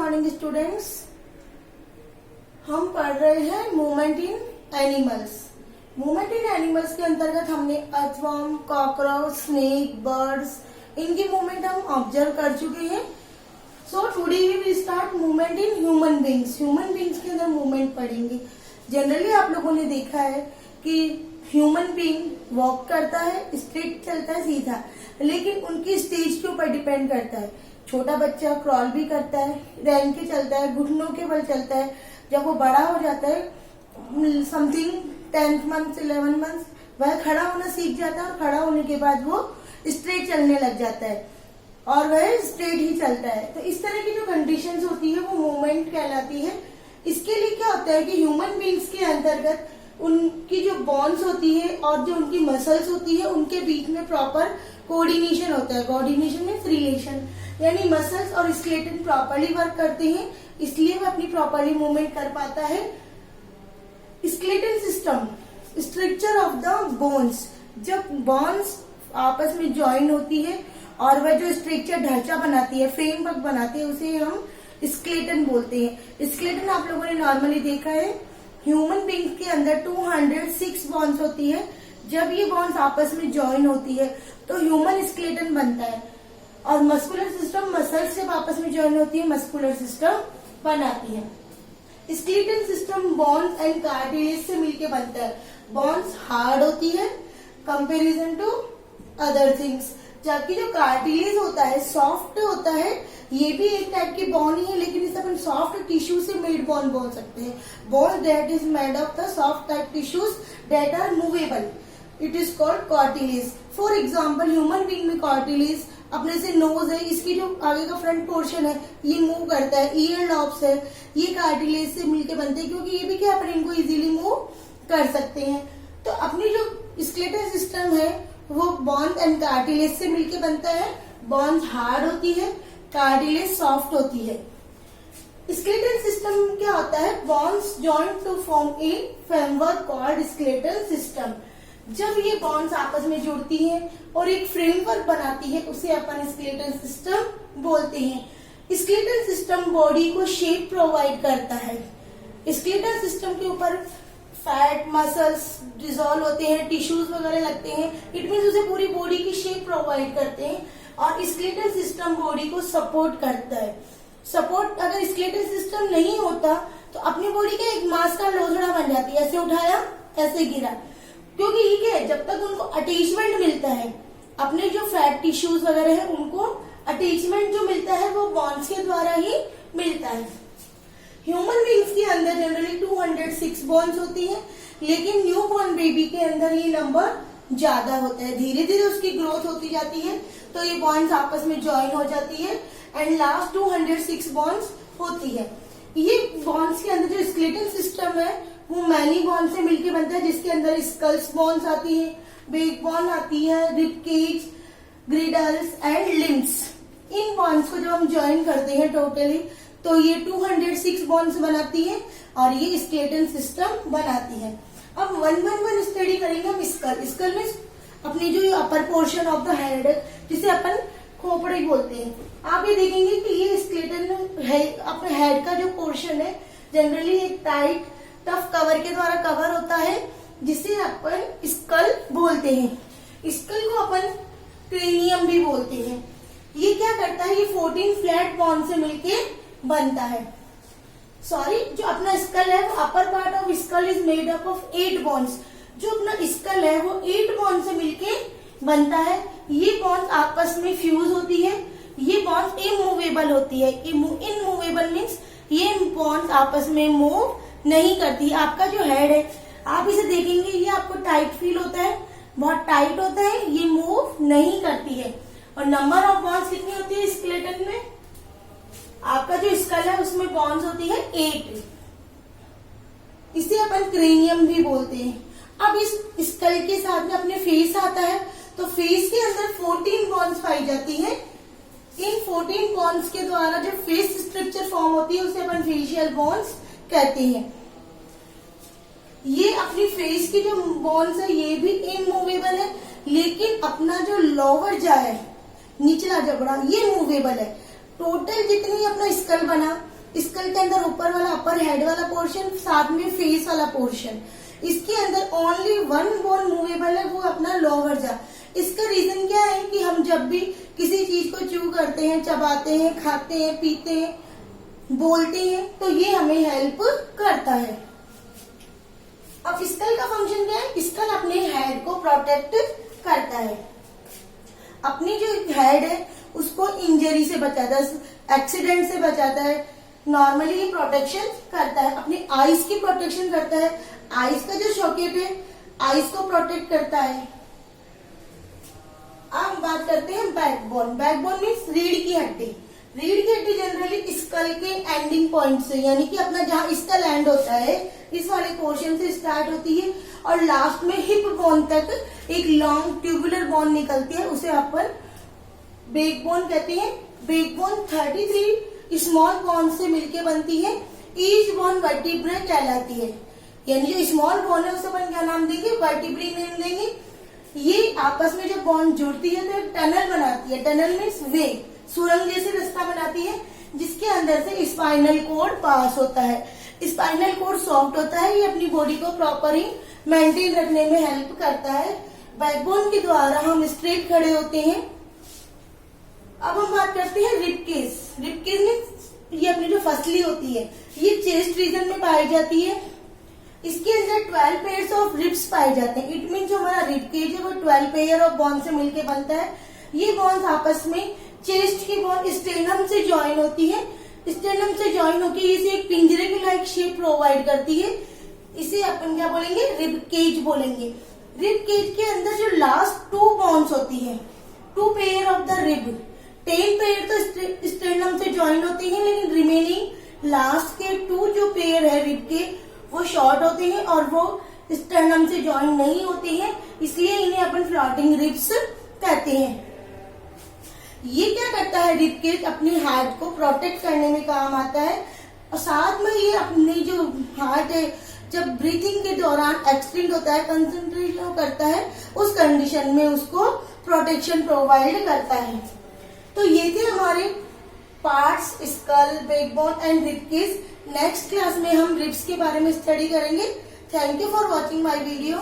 Morning students. हम पढ़ रहे हैं movement in animals. Movement in animals के अंतर्गत हमने अर्थवर्म, कॉकरोच, स्नेक, बर्ड्स, इनकी मूवमेंट हम ऑब्जर्व कर चुके हैं। So today we will start movement in human beings. Human beings के अंदर मूवमेंट पढ़ेंगे। जनरली आप लोगों ने देखा है कि ह्यूमन बींग वॉक करता है, स्ट्रेट चलता है, सीधा, लेकिन उनकी स्टेज के ऊपर डिपेंड करता है। छोटा बच्चा क्रॉल भी करता है, रैन के चलता है, घुटनों के बल चलता है। जब वो बड़ा हो जाता है समथिंग 10th मंथ 11 मंथ, वह खड़ा होना सीख जाता है और खड़ा होने के बाद वो स्ट्रेट चलने लग जाता है और वह स्ट्रेट ही चलता है। तो इस तरह की जो कंडीशंस होती है वो मूवमेंट कहलाती है। इसके लिए क्या होता है कि ह्यूमन बींग्स के अंतर्गत उनकी जो बॉन्स होती है और जो उनकी मसल्स होती है उनके बीच में प्रॉपर कोऑर्डिनेशन होता है। कोऑर्डिनेशन मीन्स रिलेशन, यानी मसल्स और स्केलेटन प्रॉपरली वर्क करते हैं, इसलिए वह अपनी प्रॉपरली मूवमेंट कर पाता है। Skeleton system, structure of the bones. जब बोन्स आपस में ज्वाइन होती है और वह जो स्ट्रक्चर ढांचा बनाती है, फ्रेमवर्क बनाती है, उसे हम स्केलेटन बोलते हैं। स्केलेटन आप लोगों ने नॉर्मली देखा है ह्यूमन बींग के अंदर 206 बॉन्स होती है। जब ये बॉन्स आपस में ज्वाइन होती है तो ह्यूमन स्केलेटन बनता है। और मस्कुलर सिस्टम, मसल्स जब आपस में ज्वाइन होती है मस्कुलर सिस्टम बनाती है। Skeleton system bones and cartilage से मिलकर बनता है। बोन्स हार्ड होती है कंपेरिजन टू अदर थिंग्स, जबकि जो कार्टिलेज होता है सॉफ्ट होता है। ये भी एक टाइप की बोन ही है, लेकिन इसे अपन सॉफ्ट टिश्यू से मेड बोन बोल सकते हैं। Bone that is made of the soft type tissues that are movable, it is called cartilage. For example human being में कार्टिलेज, अपने से नोज है, इसकी जो आगे का फ्रंट पोर्शन है ये मूव करता है। ईयर लॉब्स है, ये कार्टिलेज से मिलकर बनते हैं, क्योंकि ये भी क्या अपन इनको इजीली मूव कर सकते हैं। तो अपनी जो स्केलेटल सिस्टम है वो बोन एंड कार्टिलेज से मिलकर बनता है। बोन्स हार्ड होती है, कार्टिलेज सॉफ्ट होती है। स्केलेटल सिस्टम क्या होता है? Bones joint to form a framework called skeletal system. जब ये बोन्स आपस में जुड़ती हैं और एक फ्रेमवर्क बनाती है उसे अपन स्केलेटल सिस्टम बोलते हैं। स्केलेटल सिस्टम बॉडी को शेप प्रोवाइड करता है। स्केलेटल सिस्टम के ऊपर फैट, मसल्स डिसॉल्व होते हैं, टिश्यूज वगैरह लगते हैं, इट मीन्स उसे पूरी बॉडी की शेप प्रोवाइड करते हैं। और स्केलेटल सिस्टम बॉडी को सपोर्ट करता है। सपोर्ट अगर स्केलेटल सिस्टम नहीं होता तो अपनी बॉडी का एक मांस का लोथड़ा बन जाती है, ऐसे उठाया ऐसे गिरा, क्योंकि ये क्या है, जब तक उनको अटैचमेंट मिलता है, अपने जो फैट टिश्यूज वगैरह है उनको अटैचमेंट जो मिलता है वो बॉन्स के द्वारा ही मिलता है। ह्यूमन बींग्स के अंदर जनरली 206 बॉन्स होती है, लेकिन न्यू बॉर्न बेबी के अंदर ये नंबर ज्यादा होता है। धीरे धीरे उसकी ग्रोथ होती जाती है तो ये बॉन्स आपस में ज्वाइन हो जाती है एंड लास्ट 206 बॉन्स होती है। ये बॉन्स के अंदर जो स्केलेटल सिस्टम है वो मैनी बॉन्स से मिलकर बनता है, जिसके अंदर स्कल्स बॉन्स आती है, बैक बोन आती है, rib cage, girdles and limbs. इन बॉन्स को जब हम ज्वाइन करते हैं टोटली तो ये 206 बॉन्स बनाती है और ये स्केलेटल सिस्टम बनाती है। अब वन स्टडी करेंगे हम स्कल। स्कल में अपनी जो upper portion of the head जिसे अपन खोपड़ी बोलते हैं, आप ये देखेंगे कि ये स्केलेटन है, अपने हेड का जो पोर्शन है जनरली एक टाइट टफ कवर के द्वारा कवर होता है, जिसे अपन स्कल बोलते हैं। स्कल को अपन क्रेनियम भी बोलते हैं। ये क्या करता है, ये 14 फ्लैट बॉन से मिलके बनता है। सॉरी, जो अपना स्कल है वो upper part of skull is made up of 8 bones. जो अपना स्कल है वो 8 बॉन्स से मिलके बनता है। ये बॉन्स आपस में फ्यूज होती है। ये बॉन्स इमूवेबल होती है। इनमूवेबल मीन्स ये बॉन्स आपस में मूव नहीं करती। आपका जो हेड है आप इसे देखेंगे ये आपको टाइट फील होता है, बहुत टाइट होता है, ये मूव नहीं करती है। और नंबर ऑफ बॉन्स कितनी होती है स्केलेटन में? आपका जो स्कल है उसमें बॉन्स होती है 8। इसे अपन क्रेनियम भी बोलते हैं। अब इस स्कल के साथ में अपने फेस आता है तो फेस के अंदर 14 बॉन्स पाई जाती है। इन 14 बॉन्स के द्वारा जो फेस स्ट्रक्चर फॉर्म होती है उसे अपन फेशियल बॉन्स कहते हैं। ये अपनी फेस की जो बोन्स है ये भी इमूवेबल है, लेकिन अपना जो लोअर जा है, निचला जबड़ा, ये मूवेबल है। टोटल जितनी अपना स्कल बना स्कल के अंदर ऊपर वाला अपर हेड वाला पोर्शन, साथ में फेस वाला पोर्शन। इसके अंदर ओनली वन बोन मूवेबल है, वो अपना लोअर जा। इसका रीजन क्या है कि हम जब भी किसी चीज को च्यू करते हैं, चबाते हैं, खाते हैं, पीते हैं, बोलते हैं, तो ये हमें हेल्प करता है। अब स्कल का फंक्शन क्या है? स्कल अपने हेड को प्रोटेक्ट करता है, अपनी जो हेड है उसको इंजरी से बचाता है, एक्सीडेंट से बचाता है। नॉर्मली ये प्रोटेक्शन करता है, अपनी आईज की प्रोटेक्शन करता है। आईज का जो सॉकेट है आईज को प्रोटेक्ट करता है। अब बात करते हैं बैकबोन। बैकबोन मीन्स रीढ़ की हड्डी। रीढ़ की हड्डी जनरली स्कल के एंडिंग पॉइंट से, यानी कि अपना जहां स्कल एंड होता है इस वाले पोर्शन से स्टार्ट होती है और लास्ट में हिप बोन तक एक लॉन्ग ट्यूबुलर बोन निकलती है, उसे अपन बैकबोन कहते हैं। बैकबोन 33 स्मॉल बोन से मिलके बनती है। ईच बोन वर्टिब्रे कहलाती है, यानी जो स्मॉल बोन है उसे अपन क्या नाम देंगे? वर्टिब्री नेम देंगे। ये आपस में जो बोन जुड़ती है तो एक टनल बनाती है। टनल मीन्स वे, सुरंग जैसे रास्ता बनाती है जिसके अंदर से स्पाइनल कोड पास होता है। स्पाइनल कोड सॉफ्ट होता है, ये अपनी बॉडी को प्रॉपरली मेंटेन रखने में हेल्प करता है। बैकबोन के द्वारा हम स्ट्रेट खड़े होते हैं। अब हम बात करते हैं रिब केज। रिब केज में ये अपनी जो फसली होती है ये चेस्ट रीजन में पाई जाती है। इसके अंदर 12 पेयर्स ऑफ रिब्स पाए जाते हैं। इट मीन जो हमारा रिब केज है वो 12 पेयर ऑफ बोन से मिलकर बनता है। ये बोन्स आपस में चेस्ट की बोन स्टेनम से ज्वाइन होती है। स्टेनम से ज्वाइन होकर इसे एक पिंजरे की लाइक शेप प्रोवाइड करती है। इसे अपन क्या बोलेंगे? रिब केज बोलेंगे। रिब केज के अंदर जो लास्ट 2 बोन्स होती है, 2 pair of the rib, 10 pair तो स्टेनम से ज्वाइन होती है, लेकिन रिमेनिंग लास्ट के 2 जो पेयर है रिब के वो शॉर्ट होते हैं और वो स्टर्नम से ज्वाइन नहीं होते हैं, इसलिए इन्हें अपन फ्लोटिंग रिब्स कहते हैं। ये क्या करता है? रिब केज अपनी हार्ट को प्रोटेक्ट करने में काम आता है और साथ में ये अपनी जो हार्ट है जब ब्रीथिंग के दौरान एक्सटेंड होता है, कंसंट्रेशन करता है, उस कंडीशन में उसको प्रोटेक्शन प्रोवाइड करता है। तो ये थे हमारे parts, skull, backbone and rib cage. Next class में हम रिब्स के बारे में स्टडी करेंगे। Thank you for watching my video.